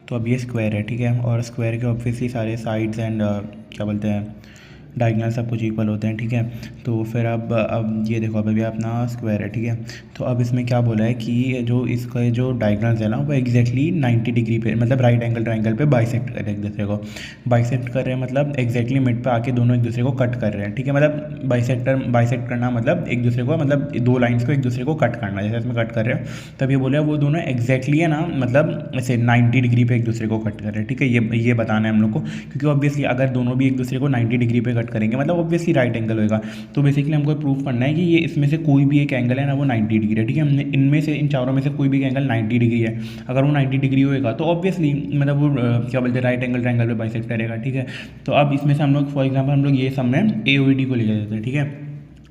तो अब ये स्क्वायर है, ठीक है, और स्क्वायर के ऑब्वियसली सारे साइड्स एंड क्या बोलते हैं डायगोनल सब कुछ इक्वल होते हैं, ठीक है। तो फिर अब ये देखो, अब अभी अपना स्क्वायर है, ठीक है। तो अब इसमें क्या बोला है कि जो इसका जो डायगोनल्स है ना वो एग्जैक्टली 90 डिग्री पे, मतलब राइट एंगल ट्राइंगल पे बाइसेक्ट कर रहे हैं एक दूसरे को। बाइसेक्ट कर रहे हैं मतलब एग्जैक्टली मिड पे आके दोनों एक दूसरे को कट कर रहे हैं, ठीक है। मतलब बाइसेक्ट करना मतलब एक दूसरे को, मतलब दो लाइन्स को एक दूसरे को कट करना, जैसे इसमें कट कर रहे हैं। तब ये बोला वो दोनों एग्जैक्टली है ना, मतलब ऐसे 90 डिग्री पे एक दूसरे को कट कर रहे हैं, ठीक है। ये बताना है हम लोग को, क्योंकि ऑब्वियसली अगर दोनों भी एक दूसरे को 90 डिग्री पे कट करेंगे मतलब ऑब्वियसली राइट एंगल होगा। तो बेसिकली हमको प्रूफ करना है कि ये इसमें से कोई भी एक एंगल है ना वो 90 डिग्री है, ठीक है। हमने इनमें से, इन चारों में से कोई भी एंगल 90 डिग्री है। अगर वो 90 डिग्री होएगा तो ऑब्वियसली मतलब वो क्या बोलते हैं राइट एंगल ट्रायंगल पे बाइसेक्ट करेगा, ठीक है। तो अब इसमें से हम लोग फॉर एग्जाम्पल हम लोग ये सब में AOD को ले लेते हैं, ठीक है।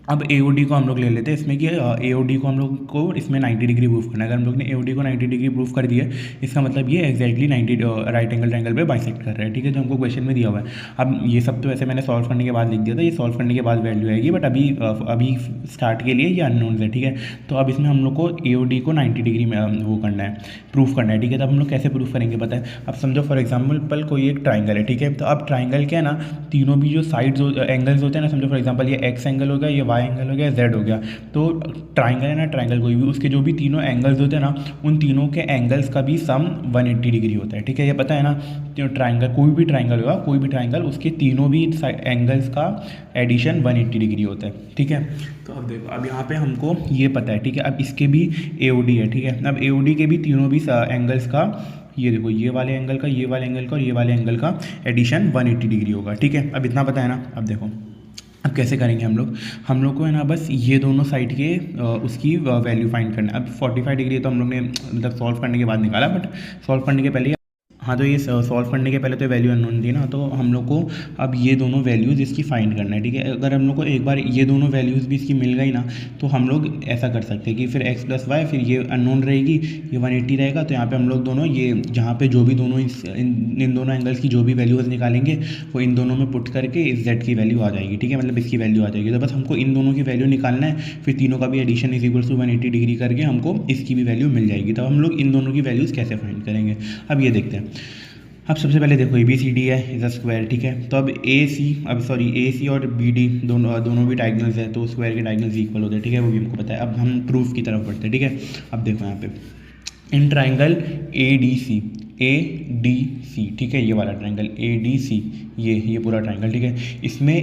अब AOD को हम लोग ले लेते हैं इसमें कि AOD को हम लोग को इसमें 90 डिग्री प्रूफ करना है। अगर हम लोग ने AOD को 90 डिग्री प्रूफ कर दिया, इसका मतलब ये एग्जैक्टली 90 राइट एंगल ट्रायंगल पे बाइसेक्ट कर रहा है, ठीक है, जो हमको क्वेश्चन में दिया हुआ है। अब ये सब तो वैसे मैंने सॉल्व करने के बाद लिख दिया था, ये सॉल्व करने के बाद वैल्यू आएगी, बट अभी स्टार्ट के लिए ये अननोन है, ठीक है। तो अब इसमें हम लोग को AOD को 90 डिग्री में वो करना है, प्रूफ करना है, ठीक है। तो अब हम लोग कैसे प्रूफ करेंगे पता है। अब समझो फॉर एग्जाम्पल कोई एक ट्राइंगल है, ठीक है। तो अब ट्राइंगल क्या है ना, तीनों भी जो साइड्स एंगल्स होते हैं ना, समझो फॉर एग्जाम्पल ये X एंगल हो गया, ये Y एंगल हो गया, Z हो गया। तो ट्राइंगल है ना, ट्राइंगल कोई भी उसके जो भी तीनों एंगल्स होते हैं ना, उन तीनों के एंगल्स का भी सम 180 डिग्री होता है, ठीक है। ये पता है ना, जो ट्राइंगल कोई भी ट्राइंगल होगा, कोई भी ट्राइंगल उसके तीनों भी एंगल्स का एडिशन 180 डिग्री होता है, ठीक है। तो अब देखो, अब यहाँ पे हमको ये पता है, ठीक है। अब इसके भी AOD है, ठीक है। अब AOD के भी तीनों भी एंगल्स का, ये देखो, ये वाले एंगल का, ये वाले एंगल का और ये वाले एंगल का एडिशन 180 डिग्री होगा, ठीक है। अब इतना पता है ना। अब देखो अब कैसे करेंगे हम लोग को है ना, बस ये दोनों साइड के उसकी वैल्यू फाइंड करना है। अब 45 डिग्री तो हम लोग ने मतलब सॉल्व करने के बाद निकाला, बट सॉल्व करने के पहले, हाँ, तो ये सॉल्व करने के पहले तो वैल्यू अननोन थी ना, तो हम लोग को अब ये दोनों वैल्यूज़ इसकी फाइंड करना है, ठीक है। अगर हम लोग को एक बार ये दोनों वैल्यूज़ भी इसकी मिल गई ना, तो हम लोग ऐसा कर सकते हैं कि फिर x + y, फिर ये अननोन रहेगी, ये 180 रहेगा। तो यहाँ पे हम लोग दोनों ये जहाँ पे जो भी दोनों इन दोनों एंगल्स की जो भी वैल्यूज़ निकालेंगे वो इन दोनों में पुट करके इस z की वैल्यू आ जाएगी, ठीक है, मतलब इसकी वैल्यू आ जाएगी। तो बस हमको इन दोनों की वैल्यू निकालना है, फिर तीनों का भी एडिशन = 180 डिग्री करके हमको इसकी भी वैल्यू मिल जाएगी। तब हम लोग इन दोनों की वैल्यूज़ कैसे फाइंड करेंगे, अब ये देखते हैं। अब सबसे पहले देखो ABCD है इज अ स्क्वायर, ठीक है। तो अब AC और BD दोनों भी डायगोनल्स है, तो स्क्वायर के डायगोनल्स इक्वल होते हैं, ठीक है, वो भी हमको पता है। अब हम प्रूफ की तरफ बढ़ते हैं, ठीक है। अब देखो यहाँ पे इन ट्राइंगल ADC, ठीक है, ये वाला ट्राइंगल ADC, ये पूरा ट्राइंगल, ठीक है। इसमें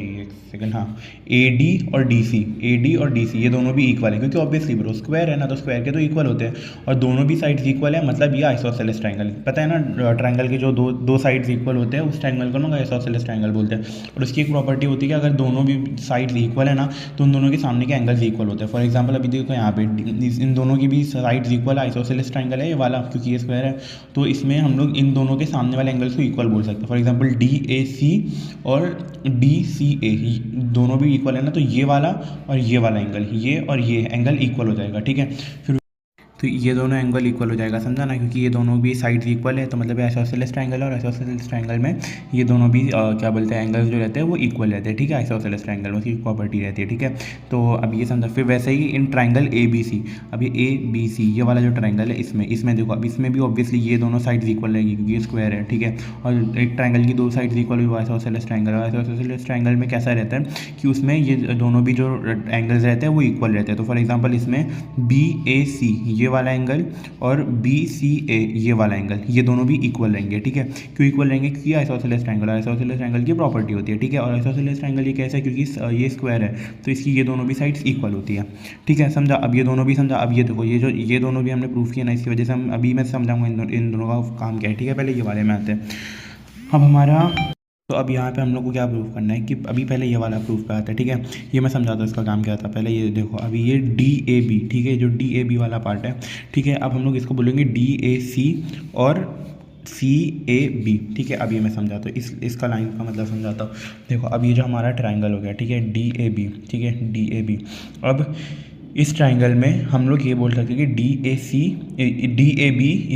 एक सेकंड, हाँ, AD और DC ये दोनों भी इक्वल है, क्योंकि ऑब्वियसली ब्रो स्क्वायर है ना, तो स्क्वायर के तो इक्वल होते हैं, और दोनों भी साइड्स इक्वल है, मतलब ये आइसोसेलेस ट्राइंगल, पता है ना। ट्राइंगल के जो दो साइड्स इक्वल होते हैं उस ट्राइंगल को ना आइसोसेलेस ट्राइंगल बोलते हैं। और उसकी एक प्रॉपर्टी होती है कि अगर दोनों भी साइड्स इक्वल है ना, तो उन दोनों के सामने के एंगल्स इक्वल होते हैं। फॉर एग्जाम्पल अभी देखो यहाँ पे इन दोनों की भी साइड्स इक्वल है, आइसोसेलेस ट्राइंगल है ये वाला, क्योंकि ये स्क्वायर है। तो इसमें हम लोग इन दोनों के सामने वाले एंगल्स को इक्वल बोल सकते हैं। फॉर एग्जाम्पल DAC और DCA दोनों भी इक्वल है ना, तो ये वाला और ये वाला एंगल, ये और ये एंगल इक्वल हो जाएगा, ठीक है। फिर तो ये दोनों एंगल इक्वल हो जाएगा, समझा ना, क्योंकि ये दोनों भी साइड्स इक्वल है, तो मतलब आइसोसेलेस ट्रायंगल और आइसोसेलेस ट्रायंगल में ये दोनों भी क्या बोलते हैं एंगल्स जो रहते हैं वो इक्वल रहते हैं, ठीक है। आइसोसेलेस ट्रायंगल में उसकी प्रॉपर्टी रहती है, ठीक है। तो अब ये समझा। फिर वैसे ही इन ट्रायंगल ABC, अब ये ABC ये वाला जो ट्रायंगल है इसमें देखो, अब इसमें भी ऑब्वियसली ये दोनों साइड्स इक्वल रहेगी, क्योंकि ये स्क्वायर है, ठीक है। और एक ट्रायंगल की दो साइड्स इक्वल हुई आइसोसेलेस ट्रायंगल, और आइसोसेलेस ट्रायंगल में कैसा रहता है कि उसमें ये दोनों भी जो एंगल्स रहते हैं वो इक्वल रहते हैं। तो फॉर एग्जाम्पल इसमें BAC ये वाला एंगल और BCA ये वाला एंगल, ये दोनों भी इक्वल रहेंगे, ठीक है। क्यों इक्वल रहेंगे, क्योंकि आइसोसेलेस ट्रायंगल की प्रॉपर्टी होती है, ठीक है। और आइसोसेलेस ट्रायंगल ये कैसा है, क्योंकि ये स्क्वायर है, तो इसकी ये दोनों भी साइड्स इक्वल होती है, ठीक है, समझा। अब ये दोनों भी समझा। अब ये देखो, ये दोनों भी हमने प्रूफ किया ना, इसकी वजह से हम अभी मैं समझाऊंगा इन दोनों का काम क्या है, ठीक है। पहले ये वाले में आते हैं। अब हमारा तो अब यहाँ पे हम लोग को क्या प्रूफ करना है कि अभी पहले ये वाला प्रूफ पे आता है, ठीक है। ये मैं समझाता हूँ इसका काम क्या था। पहले ये देखो, अभी ये DAB, ठीक है, जो DAB वाला पार्ट है, ठीक है। अब हम लोग इसको बोलेंगे DAC और CAB, ठीक है। अब ये मैं समझाता हूँ, इसका लाइन का मतलब समझाता हूँ। देखो, अब ये जो हमारा ट्रायंगल हो गया, ठीक है, DAB, ठीक है, DAB। अब इस ट्रायंगल में हम लोग ये बोल सकते हैं कि DAB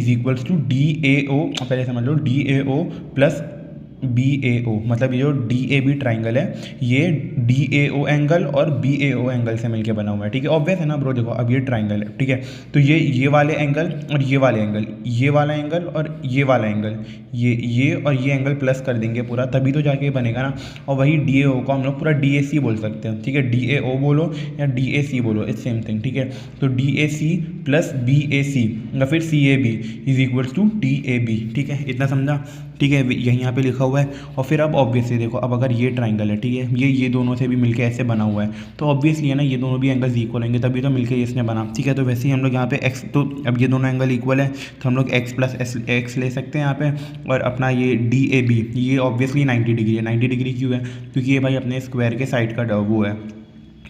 = DAO, पहले समझ लो, DAO + BAO, मतलब ये जो DAB ट्राइंगल है ये DAO एंगल और BAO एंगल से मिलके बना हुआ है, ठीक है। ऑब्वियस है ना ब्रो, देखो अब ये ट्राइंगल है, ठीक है। तो ये वाले एंगल और ये वाले एंगल, ये वाला एंगल और ये वाला एंगल, ये और ये एंगल प्लस कर देंगे पूरा, तभी तो जाके बनेगा ना। और वही DAO को हम लोग पूरा DAC बोल सकते हैं, ठीक है। DAO बोलो या DAC बोलो, इट्स सेम थिंग, ठीक है। तो DAC प्लस BAC या फिर CAB is equals to DAB, ठीक है। इतना समझा, ठीक है। यही यहाँ पे लिखा हुआ है। और फिर अब ऑब्वियसली देखो, अब अगर ये ट्राइंगल है, ठीक है, ये दोनों से भी मिलके ऐसे बना हुआ है, तो ऑब्वियसली है ना ये दोनों भी एंगल्स इक्वल होंगे, तभी तो मिलके इसने बना, ठीक है। तो वैसे ही हम लोग यहाँ पे x, तो अब ये दोनों एंगल इक्वल है तो हम लोग x प्लस x ले सकते हैं यहाँ पे। और अपना ये DAB ये ऑब्वियसली 90 डिग्री है। 90 डिग्री क्यों है? क्योंकि ये भाई अपने स्क्वायर के साइड का वो है,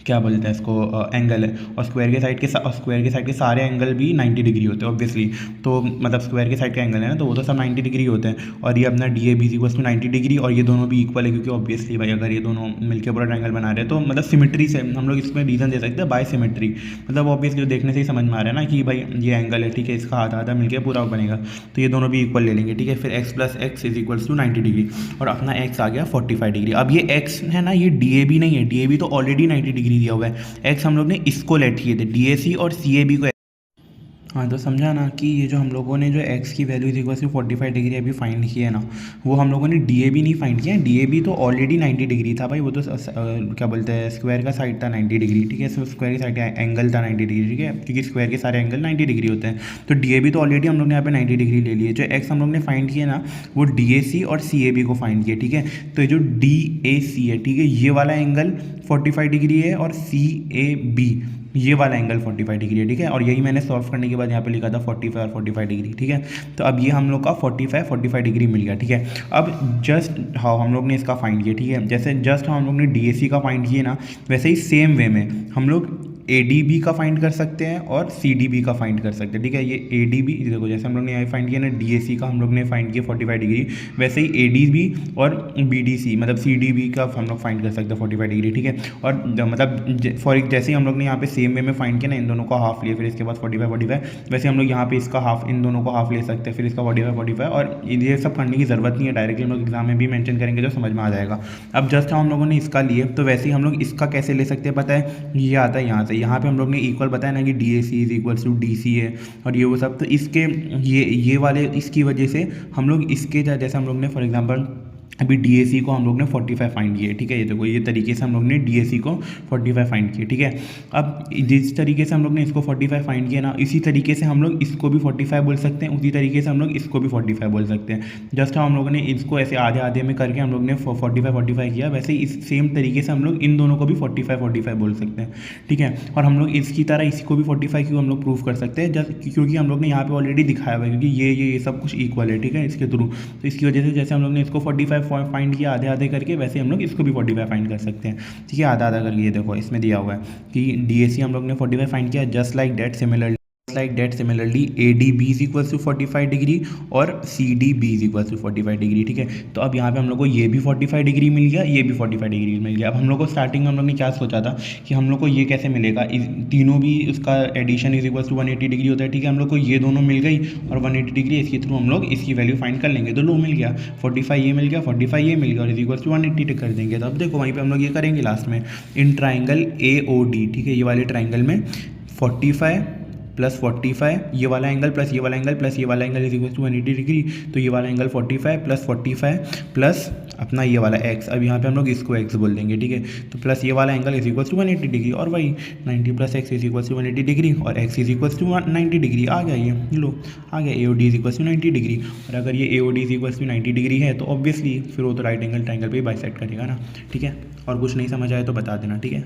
क्या बोलते हैं इसको, एंगल है। और स्क्वायर के साइड के सारे एंगल भी 90 डिग्री होते हैं ऑब्वियसली। तो मतलब स्क्वायर के साइड का एंगल है ना, तो वो तो सब 90 डिग्री होते हैं। और ये अपना DAB इक्वल्स टू 90 डिग्री, और ये दोनों भी इक्वल है, क्योंकि ऑब्वियसली भाई अगर ये दोनों मिलकर पूरा ट्रायंगल बना रहे हैं तो मतलब सिमेट्री से हम लोग इसमें रीज़न दे सकते हैं, बाय सिमेट्री। मतलब ऑब्वियसली जो देखने से ही समझ में आ रहा है ना कि भाई ये एंगल है, ठीक है, इसका आधा आधा मिलकर पूरा बनेगा, तो ये दोनों भी इक्वल ले लेंगे, ठीक है। फिर x plus x is equals to 90 degree, और अपना x आ गया 45 डिग्री। अब ये x है ना, ये DAB नहीं है, DAB तो ऑलरेडी 90 डिग्री दिया हुआ है। x हम लोग ने इसको लेट किए थे, DAC और CAB को। हाँ, तो समझा ना कि ये जो हम लोगों ने जो x की value is equal to 45 degree अभी फाइंड की है ना, वो हम लोगों ने DAB नहीं फाइंड किया है। DAB तो ऑलरेडी 90 डिग्री था भाई, वो तो क्या बोलते हैं, स्क्वायर का साइड था 90 डिग्री, ठीक है। स्क्वायर की साइड का एंगल था 90 डिग्री, ठीक है, क्योंकि स्क्वायर के सारे एंगल 90 डिग्री होते हैं। तो DAB तो ऑलरेडी हम लोग ने यहाँ पे 90 डिग्री ले लिए। जो x हम लोग ने फाइंड किया ना, वो DAC और CAB को फाइंड किया, ठीक है। तो ये जो DAC है, ठीक है, ये वाला एंगल 45 डिग्री है, और CAB ये वाला एंगल 45 डिग्री है, ठीक है। और यही मैंने सॉल्व करने के बाद यहाँ पे लिखा था 45 और 45 डिग्री, ठीक है। तो अब ये हम लोग का 45 डिग्री मिल गया, ठीक है। अब जस्ट हाउ हम लोग ने इसका फाइंड किया, ठीक है, जैसे जस्ट हम लोग ने DAC का फाइंड किया ना, वैसे ही सेम वे में हम लोग ADB का फाइंड कर सकते हैं और CDB का फाइंड कर सकते हैं, ठीक है। ये ADB देखो, जैसे हम लोग ने यहाँ फाइंड किया ना DAC का, हम लोग ने फाइंड किया 45 डिग्री, वैसे ही ADB और BDC मतलब CDB का हम लोग फाइंड कर सकते हैं 45 डिग्री, ठीक है। और मतलब फॉर जैसे ही हम लोग ने यहाँ पे सेम वे में फाइंड किया ना, इन दोनों का हाफ लिया, फिर इसके बाद 45 वैसे हम लोग यहाँ पे इसका हाफ, इन दोनों को हाफ ले सकते हैं, फिर इसका 45 और ये सब करने की ज़रूरत नहीं है, डायरेक्टली हम लोग एग्जाम में भी मेंशन करेंगे तो समझ में आ जाएगा। अब जस्ट हम लोगों ने इसका लिए, तो वैसे ही हम लोग इसका कैसे ले सकते हैं पता है, ये आता है यहाँ से, यहाँ पे हम लोग ने इक्वल बताया ना कि DAC is equals to DC है और ये वो सब, तो इसके ये वाले इसकी वजह से हम लोग इसके जैसे हम लोग ने फॉर एग्जांपल अभी DAC को हम लोग ने 45 फाइंड किए, ठीक है। ये देखो, ये तरीके से हम लोग ने DAC को 45 फाइंड किए, ठीक है। अब जिस तरीके से हम लोग ने इसको 45 फाइंड किया ना, इसी तरीके से हम लोग इसको भी 45 बोल सकते हैं, उसी तरीके से हम लोग इसको भी 45 बोल सकते हैं। जस्ट हम लोगों ने इसको ऐसे आधे आधे में करके हम लोग ने 45 किया, वैसे इस सेम तरीके से हम लोग इन दोनों को भी 45 बोल सकते हैं, ठीक है। और हम लोग इसकी तरह इसी को भी 45 क्यों हम लोग प्रूव कर सकते हैं, जस्ट क्योंकि हम लोग ने यहाँ पे ऑलरेडी दिखाया हुआ है, क्योंकि ये सब कुछ इक्वल है, ठीक है, इसके थ्रू। तो इसकी वजह से जैसे हम लोग ने इसको 45 फाइंड किया आधे आधे करके, वैसे हम लोग इसको भी 45 फाइंड कर सकते हैं, ठीक है, आधा आधा करके। ये देखो इसमें दिया हुआ है कि DAC हम लोग ने 45 फाइंड किया, just like that similarly ADB is equals to 45 degree और CDB is equals to 45 degree, ठीक है। तो अब यहाँ पे हम लोग को ये भी 45 डिग्री मिल गया, ये भी 45 डिग्री मिल गया। अब हम लोग को स्टार्टिंग में हम लोग ने क्या सोचा था कि हम लोग को ये कैसे मिलेगा, तीनों भी उसका addition is equals to 180 degree होता है, ठीक है। हम लोग को ये दोनों मिल गई और 180 डिग्री इसके थ्रू हम लोग इसकी वैल्यू फाइंड कर लेंगे, तो लो मिल गया, 45 ये मिल गया, 45 ये मिल गया, और इज इक्वल्स टू 180 कर देंगे। तो अब देखो वहीं पर हम लोग ये करेंगे लास्ट में इन ट्राइंगल AOD, ठीक है, ये वाले ट्राइंगल में 45 प्लस 45 ये वाला एंगल प्लस ये वाला एंगल प्लस ये वाला angle is equal to 180 degree, तो ये वाला एंगल 45 प्लस अपना ये वाला x, अब यहाँ पे हम लोग इसको x बोल देंगे, ठीक है। तो प्लस ये वाला angle is equal to 180 degree, और वही 90 plus x is equal to 180 degree, और x is equal to 90 degree आ गया, ये लो आ गया AOD is equal to 90 degree. और अगर ये AOD is equal to 90 degree है तो ऑब्वियसली फिर वो तो राइट एंगल ट्राइंगल पे बाइसेक्ट करेगा ना, ठीक है। और कुछ नहीं समझ आए तो बता देना, ठीक है।